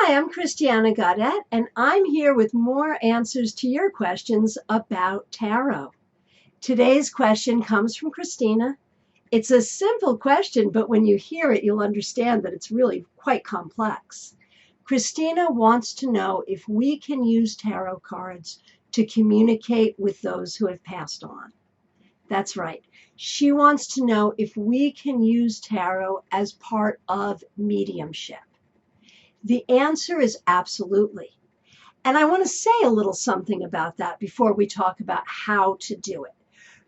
Hi, I'm Christiana Gaudet, and I'm here with more answers to your questions about tarot. Today's question comes from Christina. It's a simple question, but when you hear it, you'll understand that it's really quite complex. Christina wants to know if we can use tarot cards to communicate with those who have passed on. That's right. She wants to know if we can use tarot as part of mediumship. The answer is absolutely. And I want to say a little something about that before we talk about how to do it.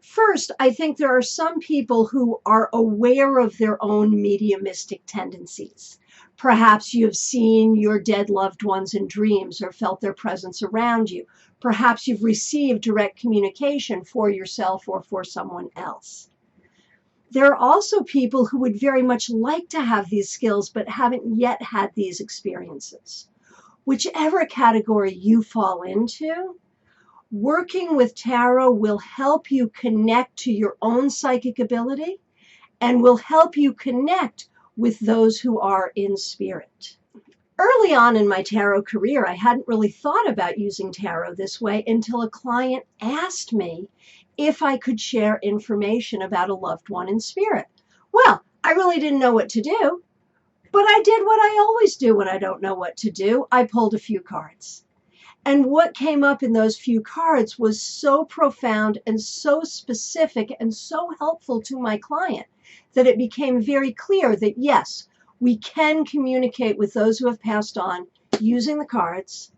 First, I think there are some people who are aware of their own mediumistic tendencies. Perhaps you have seen your dead loved ones in dreams or felt their presence around you. Perhaps you've received direct communication for yourself or for someone else. There are also people who would very much like to have these skills but haven't yet had these experiences. Whichever category you fall into, working with tarot will help you connect to your own psychic ability and will help you connect with those who are in spirit. Early on in my tarot career, I hadn't really thought about using tarot this way until a client asked me if I could share information about a loved one in spirit. Well, I really didn't know what to do, but I did what I always do when I don't know what to do. I pulled a few cards. And what came up in those few cards was so profound and so specific and so helpful to my client that it became very clear that yes, we can communicate with those who have passed on using the cards.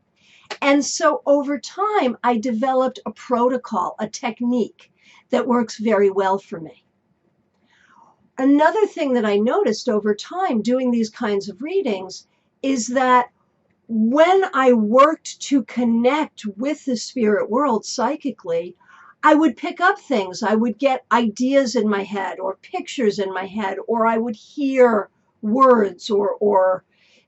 And so over time, I developed a protocol, a technique that works very well for me. Another thing that I noticed over time doing these kinds of readings is that when I worked to connect with the spirit world psychically, I would pick up things. I would get ideas in my head or pictures in my head, or I would hear words or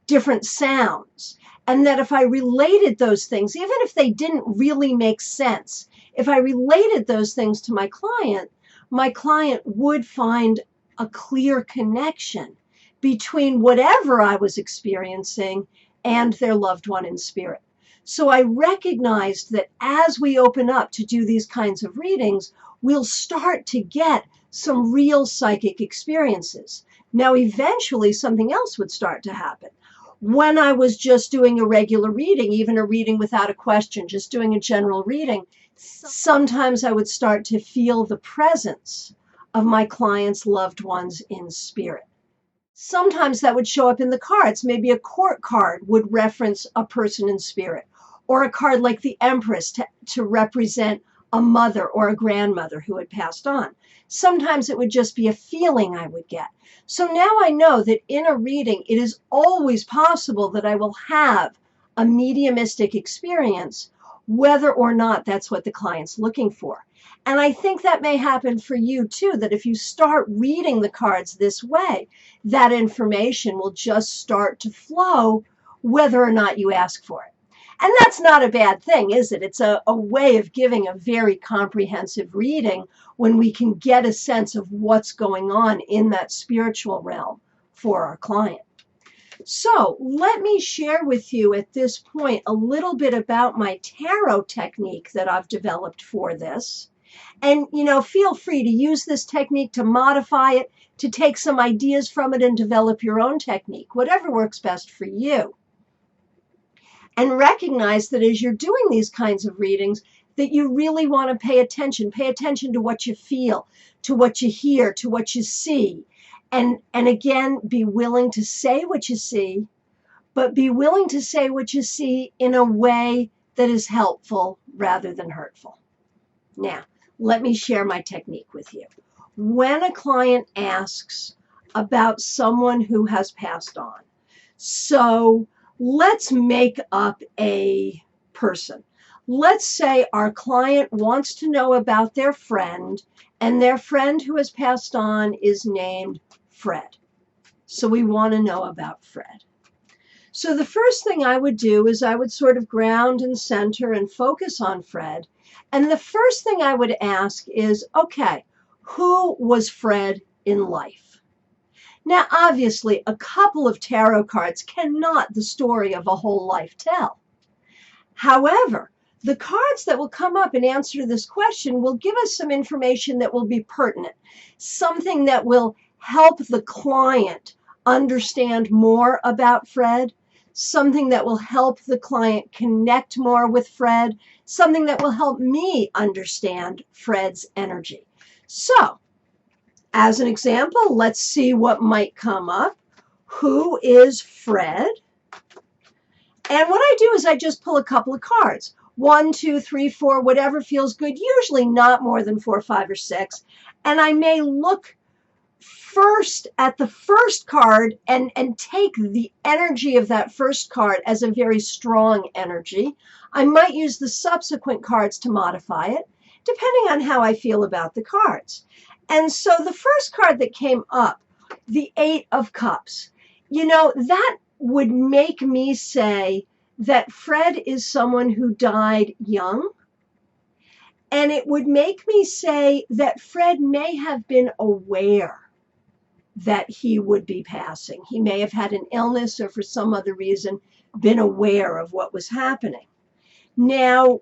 different sounds. And that if I related those things, even if they didn't really make sense, if I related those things to my client would find a clear connection between whatever I was experiencing and their loved one in spirit. So I recognized that as we open up to do these kinds of readings, we'll start to get some real psychic experiences. Now, eventually, something else would start to happen. When I was just doing a regular reading, even a reading without a question, just doing a general reading, sometimes I would start to feel the presence of my clients' loved ones in spirit. Sometimes that would show up in the cards. Maybe a court card would reference a person in spirit, or a card like the Empress to represent a mother or a grandmother who had passed on. Sometimes it would just be a feeling I would get. So now I know that in a reading, it is always possible that I will have a mediumistic experience, whether or not that's what the client's looking for. And I think that may happen for you too, that if you start reading the cards this way, that information will just start to flow whether or not you ask for it. And that's not a bad thing, is it? It's a way of giving a very comprehensive reading when we can get a sense of what's going on in that spiritual realm for our client. So let me share with you at this point a little bit about my tarot technique that I've developed for this. And, feel free to use this technique, to modify it, to take some ideas from it and develop your own technique, whatever works best for you. And recognize that as you're doing these kinds of readings, that you really want to pay attention. Pay attention to what you feel, to what you hear, to what you see. And again, be willing to say what you see, but be willing to say what you see in a way that is helpful rather than hurtful. Now, let me share my technique with you. When a client asks about someone who has passed on, so let's make up a person. Let's say our client wants to know about their friend, and their friend who has passed on is named Fred. So we want to know about Fred. So the first thing I would do is I would sort of ground and center and focus on Fred. And the first thing I would ask is, okay, who was Fred in life? Now, obviously, a couple of tarot cards cannot the story of a whole life tell. However, the cards that will come up and answer this question will give us some information that will be pertinent, something that will help the client understand more about Fred, something that will help the client connect more with Fred, something that will help me understand Fred's energy. So, as an example, let's see what might come up. Who is Fred? And what I do is I just pull a couple of cards. 1, 2, 3, 4, whatever feels good, usually not more than 4, 5, or 6. And I may look first at the first card and take the energy of that first card as a very strong energy. I might use the subsequent cards to modify it, depending on how I feel about the cards. And so the first card that came up, the 8 of Cups, that would make me say that Fred is someone who died young. And it would make me say that Fred may have been aware that he would be passing. He may have had an illness or for some other reason been aware of what was happening. Now,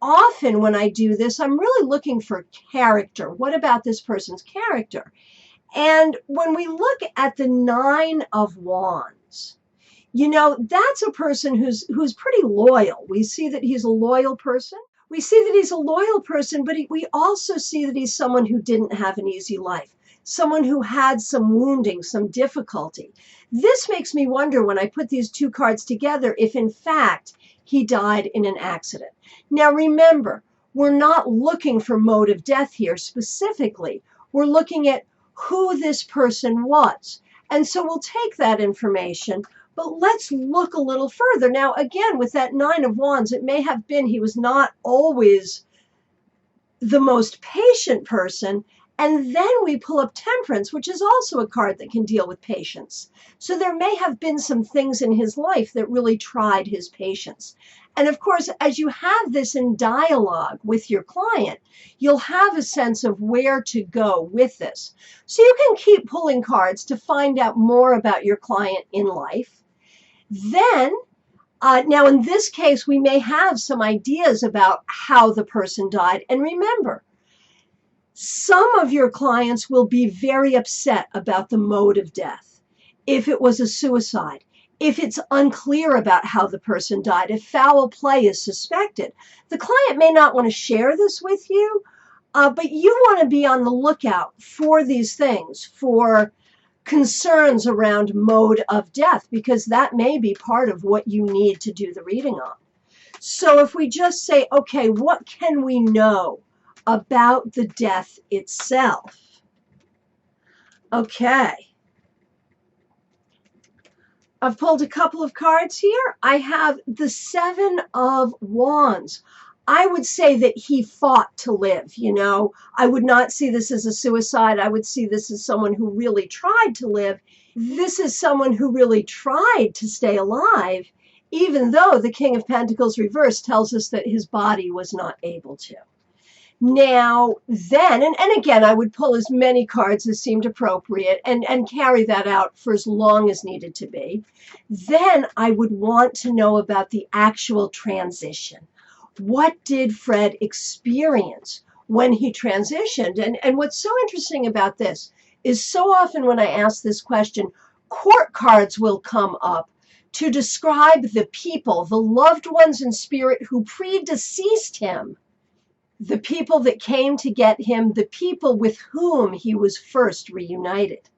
often when I do this, I'm really looking for character. What about this person's character? And when we look at the 9 of Wands, that's a person who's pretty loyal. We see that he's a loyal person. We see that he's a loyal person, but we also see that he's someone who didn't have an easy life, someone who had some wounding, some difficulty. This makes me wonder when I put these two cards together if in fact he died in an accident. Now remember, we're not looking for mode of death here specifically. We're looking at who this person was. And so we'll take that information, but let's look a little further. Now, again, with that 9 of Wands, it may have been he was not always the most patient person. And then we pull up Temperance, which is also a card that can deal with patience. So there may have been some things in his life that really tried his patience. And of course, as you have this in dialogue with your client, you'll have a sense of where to go with this. So you can keep pulling cards to find out more about your client in life. Then, now in this case, we may have some ideas about how the person died. And remember, some of your clients will be very upset about the mode of death. If it was a suicide, if it's unclear about how the person died, if foul play is suspected, the client may not want to share this with you, but you want to be on the lookout for these things, for concerns around mode of death, because that may be part of what you need to do the reading on. So if we just say, okay, what can we know about the death itself? Okay. I've pulled a couple of cards here. I have the 7 of Wands. I would say that he fought to live, I would not see this as a suicide. I would see this as someone who really tried to live. This is someone who really tried to stay alive, even though the King of Pentacles reverse tells us that his body was not able to. Now, then, and again, I would pull as many cards as seemed appropriate and carry that out for as long as needed to be. Then I would want to know about the actual transition. What did Fred experience when he transitioned? And what's so interesting about this is so often when I ask this question, court cards will come up to describe the people, the loved ones in spirit who predeceased him, the people that came to get him, the people with whom he was first reunited.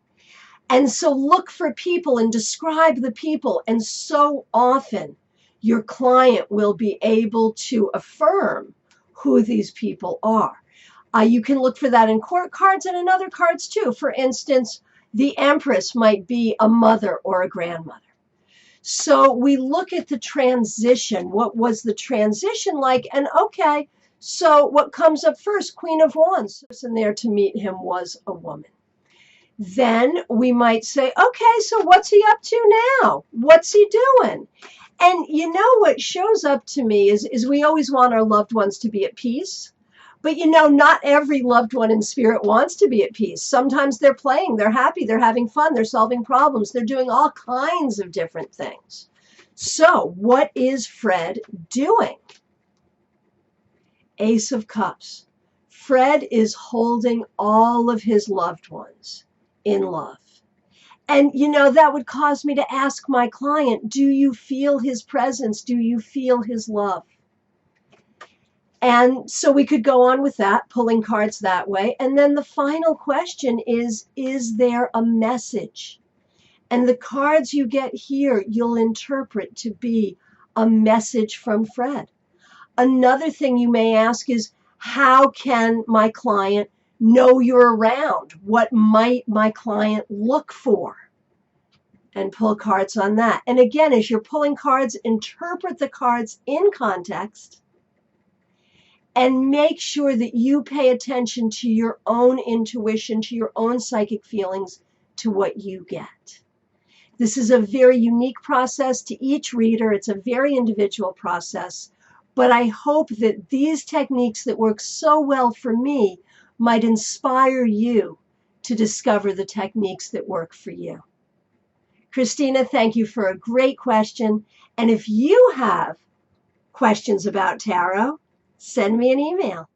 And so look for people and describe the people. And so often your client will be able to affirm who these people are. You can look for that in court cards and in other cards too. For instance, the Empress might be a mother or a grandmother. So we look at the transition. What was the transition like? And okay, so what comes up first? Queen of Wands. The person there to meet him was a woman. Then we might say, okay, so what's he up to now? What's he doing? And what shows up to me is we always want our loved ones to be at peace. But not every loved one in spirit wants to be at peace. Sometimes they're playing, they're happy, they're having fun, they're solving problems, they're doing all kinds of different things. So, what is Fred doing? Ace of Cups. Fred is holding all of his loved ones in love. And, that would cause me to ask my client, do you feel his presence? Do you feel his love? And so we could go on with that, pulling cards that way. And then the final question is there a message? And the cards you get here, you'll interpret to be a message from Fred. Another thing you may ask is, how can my client know you're around? What might my client look for? And pull cards on that. And again, as you're pulling cards, interpret the cards in context and make sure that you pay attention to your own intuition, to your own psychic feelings, to what you get. This is a very unique process to each reader. It's a very individual process. But I hope that these techniques that work so well for me might inspire you to discover the techniques that work for you. Christina, thank you for a great question. And if you have questions about tarot, send me an email.